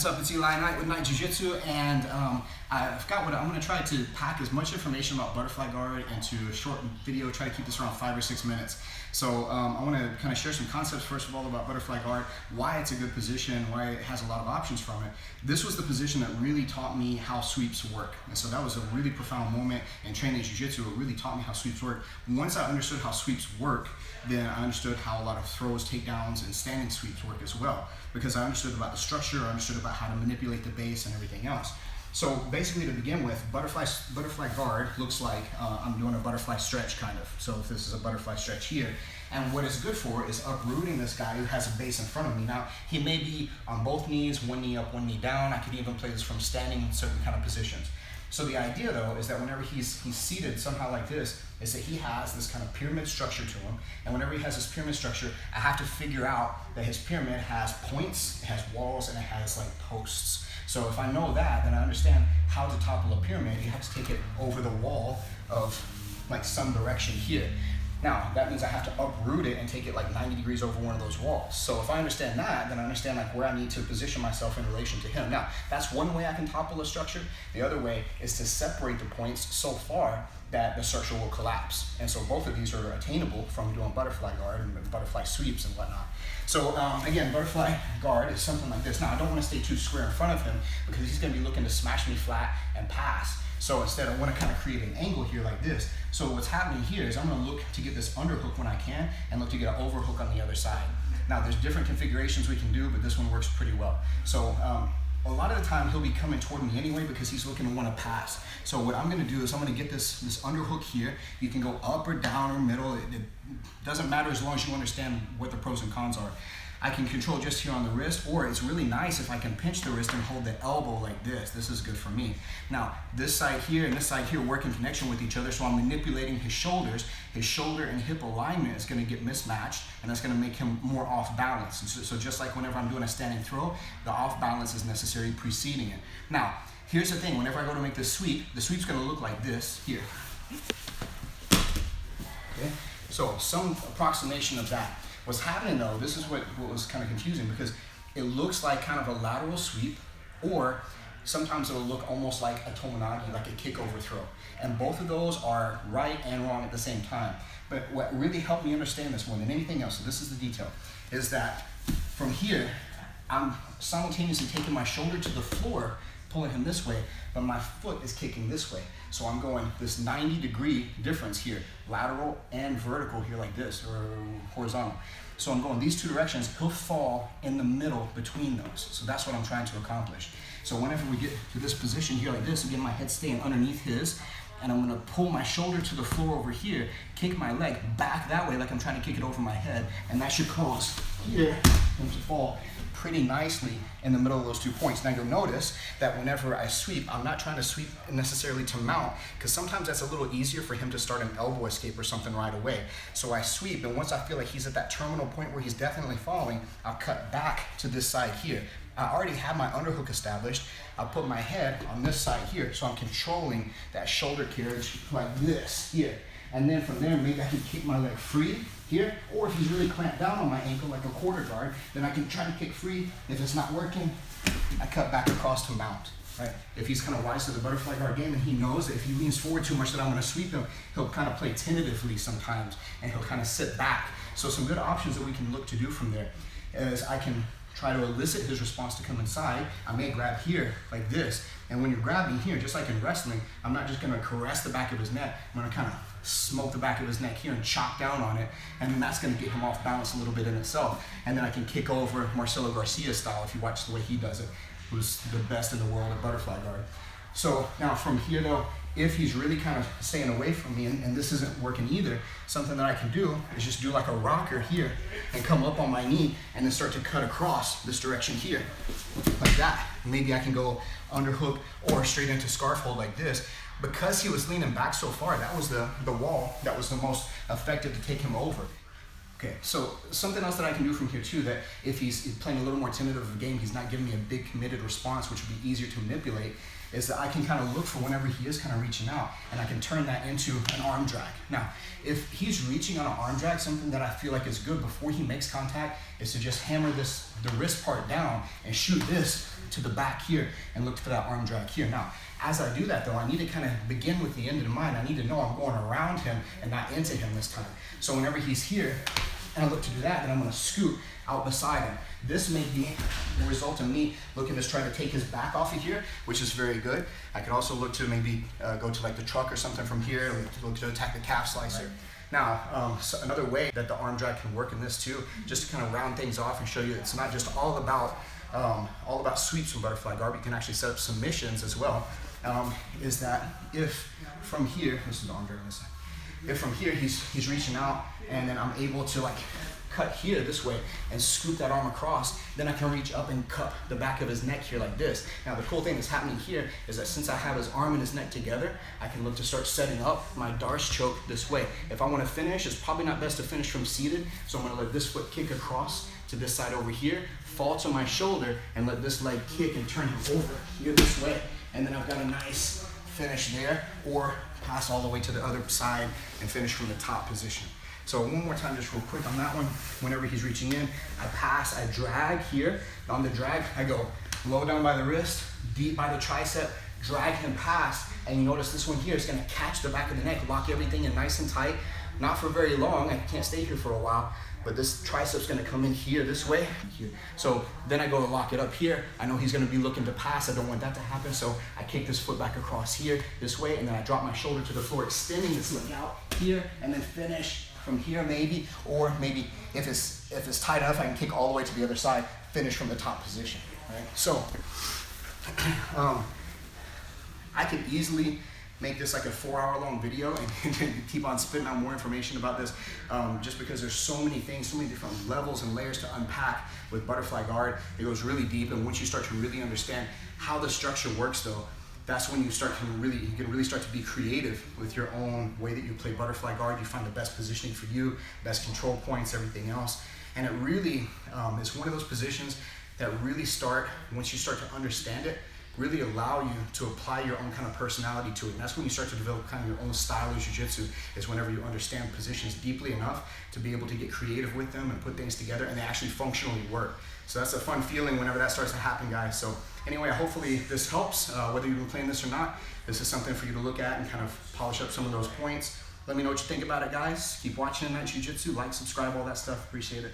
What's up? It's Eli Knight with Knight Jiu-Jitsu, and I've got what I'm going to try to pack as much information about butterfly guard into a short video, try to keep this around 5 or 6 minutes. So I want to kind of share some concepts first of all about butterfly guard, why it's a good position, why it has a lot of options from it. This was the position that really taught me how sweeps work, and so that was a really profound moment in training Jiu-Jitsu. It really taught me how sweeps work. Once I understood how sweeps work, then I understood how a lot of throws, takedowns, and standing sweeps work as well, because I understood about the structure, I understood about how to manipulate the base and everything else. So basically, to begin with, butterfly guard looks like I'm doing a butterfly stretch kind of. So if this is a butterfly stretch here, and what it's good for is uprooting this guy who has a base in front of me. Now, he may be on both knees, one knee up, one knee down. I could even play this from standing in certain kind of positions. So the idea, though, is that whenever he's seated somehow like this, is that he has this kind of pyramid structure to him. And whenever he has this pyramid structure, I have to figure out that his pyramid has points, it has walls, and it has like posts. So if I know that, then I understand how to topple a pyramid. You have to take it over the wall of like some direction here. Now, that means I have to uproot it and take it like 90 degrees over one of those walls. So if I understand that, then I understand like where I need to position myself in relation to him. Now, that's one way I can topple a structure. The other way is to separate the points so far that the structure will collapse. And so both of these are attainable from doing butterfly guard and butterfly sweeps and whatnot. So again, butterfly guard is something like this. Now, I don't want to stay too square in front of him because he's going to be looking to smash me flat and pass. So instead, I want to kind of create an angle here like this. So what's happening here is I'm going to look to get this underhook when I can and look to get an overhook on the other side. Now, there's different configurations we can do, but this one works pretty well. So a lot of the time, he'll be coming toward me anyway because he's looking to want to pass. So what I'm going to do is I'm going to get this underhook here. You can go up or down or middle. It doesn't matter as long as you understand what the pros and cons are. I can control just here on the wrist, or it's really nice if I can pinch the wrist and hold the elbow like this. This is good for me. Now, this side here and this side here work in connection with each other, so I'm manipulating his shoulders. His shoulder and hip alignment is going to get mismatched, and that's going to make him more off balance. And so just like whenever I'm doing a standing throw, the off balance is necessary preceding it. Now, here's the thing. Whenever I go to make this sweep, the sweep's going to look like this here. Okay? So some approximation of that. What's happening though, this is what was kind of confusing because it looks like kind of a lateral sweep, or sometimes it'll look almost like a tomonagi, like a kick overthrow. And both of those are right and wrong at the same time. But what really helped me understand this more than anything else, so this is the detail, is that from here, I'm simultaneously taking my shoulder to the floor, pulling him this way, but my foot is kicking this way. So I'm going this 90-degree difference here, lateral and vertical here like this, or horizontal. So I'm going these two directions, he'll fall in the middle between those. So that's what I'm trying to accomplish. So whenever we get to this position here like this, again, my head staying underneath his, and I'm gonna pull my shoulder to the floor over here, kick my leg back that way like I'm trying to kick it over my head, and that should cause here him to fall pretty nicely in the middle of those 2 points. Now you'll notice that whenever I sweep, I'm not trying to sweep necessarily to mount, because sometimes that's a little easier for him to start an elbow escape or something right away. So I sweep, and once I feel like he's at that terminal point where he's definitely falling, I'll cut back to this side here. I already have my underhook established. I'll put my head on this side here, so I'm controlling that shoulder carriage like this here. And then from there, maybe I can kick my leg free here, or if he's really clamped down on my ankle like a quarter guard, then I can try to kick free. If it's not working, I cut back across to mount. Right? If he's kind of wise to the butterfly guard game and he knows that if he leans forward too much that I'm going to sweep him, he'll kind of play tentatively sometimes, and he'll kind of sit back. So some good options that we can look to do from there is I can try to elicit his response to come inside. I may grab here like this, and when you're grabbing here, just like in wrestling, I'm not just going to caress the back of his neck. I'm going to kind of smoke the back of his neck here and chop down on it, and then that's going to get him off balance a little bit in itself. And then I can kick over Marcelo Garcia style, if you watch the way he does it, who's the best in the world at butterfly guard. So now from here though, if he's really kind of staying away from me and this isn't working either, something that I can do is just do like a rocker here and come up on my knee and then start to cut across this direction here, like that. Maybe I can go underhook or straight into scarf hold like this. Because he was leaning back so far, that was the wall that was the most effective to take him over. Okay, so something else that I can do from here too, that if he's playing a little more tentative of a game, he's not giving me a big committed response, which would be easier to manipulate, is that I can kind of look for whenever he is kind of reaching out, and I can turn that into an arm drag. Now, if he's reaching on an arm drag, something that I feel like is good before he makes contact is to just hammer the wrist part down and shoot this to the back here and look for that arm drag here. Now, as I do that though, I need to kind of begin with the end in mind. I need to know I'm going around him and not into him this time. So whenever he's here and I look to do that, then I'm gonna scoot out beside him. This may be the result of me looking to try to take his back off of here, which is very good. I could also look to maybe go to like the truck or something from here, look to attack the calf slicer. Now, so another way that the arm drag can work in this too, just to kind of round things off and show you it's not just all about sweeps from butterfly guard, but you can actually set up submissions as well, is that if from here, this is the arm drag on this side, if from here he's reaching out and then I'm able to like cut here this way and scoop that arm across, then I can reach up and cup the back of his neck here like this. Now the cool thing that's happening here is that since I have his arm and his neck together, I can look to start setting up my Darce choke this way. If I want to finish, it's probably not best to finish from seated, so I'm going to let this foot kick across to this side over here, fall to my shoulder, and let this leg kick and turn him over here this way. And then I've got a nice finish there, or pass all the way to the other side and finish from the top position. So one more time, just real quick on that one. Whenever he's reaching in, I pass, I drag here. On the drag, I go low down by the wrist, deep by the tricep, drag him past, and you notice this one here is gonna catch the back of the neck, lock everything in nice and tight. Not for very long, I can't stay here for a while, but this tricep's gonna come in here this way. Here. So then I go to lock it up here. I know he's gonna be looking to pass. I don't want that to happen, so I kick this foot back across here this way, and then I drop my shoulder to the floor, extending this leg out here, and then finish from here maybe, or maybe if it's tight enough, I can kick all the way to the other side, finish from the top position, right? So, I could easily make this like a 4-hour-long video and keep on spitting out more information about this, just because there's so many things, so many different levels and layers to unpack with butterfly guard. It goes really deep, and once you start to really understand how the structure works though, that's when you can really start to be creative with your own way that you play butterfly guard. You find the best positioning for you, best control points, everything else. And it really is one of those positions that really start, once you start to understand it, really allow you to apply your own kind of personality to it. And that's when you start to develop kind of your own style of jiu-jitsu, is whenever you understand positions deeply enough to be able to get creative with them and put things together and they actually functionally work. So that's a fun feeling whenever that starts to happen, guys. So anyway, hopefully this helps. Whether you've been playing this or not, this is something for you to look at and kind of polish up some of those points. Let me know what you think about it, guys. Keep watching Night Jiu-Jitsu. Like, subscribe, all that stuff. Appreciate it.